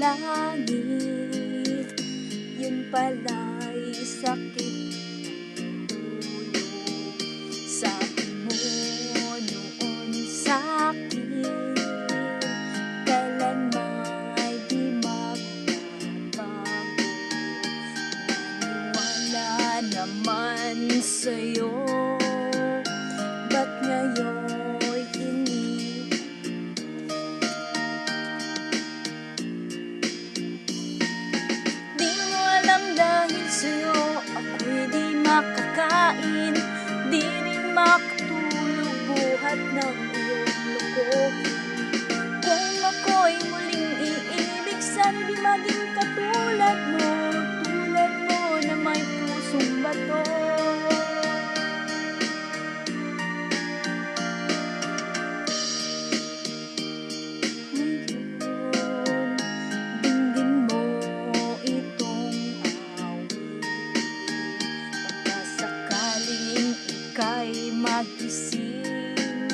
langit, yun pala'y sakit ng ulo. Sabi mo noon sa'kin, kailanma'y di magbabago. Naniwala naman sa'yo, ba't ngayon'y hindi? Di mo alam dahil sa'yo ako'y di makakain, di rin makatulog buhat ng iyong lokohin. Kung ako'y muling iibig, sana di maging katulad mo na may pusong bato. Ika'y magising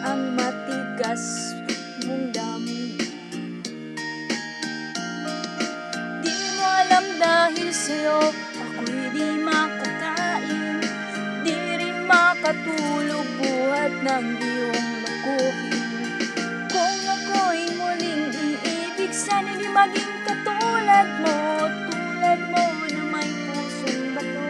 ang matigas mong damdamin. Di mo alam dahil sa'yo ako'y di makakain, di rin makatulog buhat ng iyong lokohin. Kung ako'y muling iibig, sana di maging katulad mo na may pusong bato.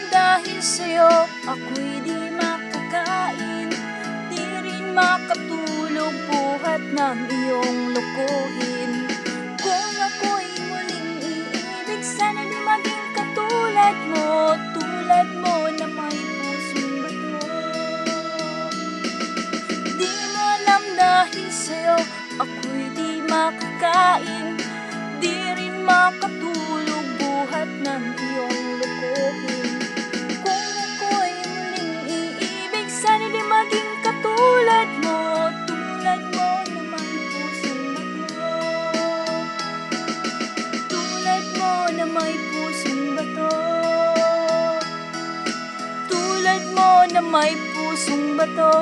Dahil sa'yo ako'y di makakain, di rin makatulog buhat ng iyong lokohin. Kung ako'y muling iibig, sana di maging katulad mo na may pusong bato. Di mo alam dahil sa'yo ako'y di makakain, di rin makatulog buhat ng iyong lokohin. Tulad mo na may pusong bato. Tulad mo na may pusong bato. Tulad mo na may pusong bato.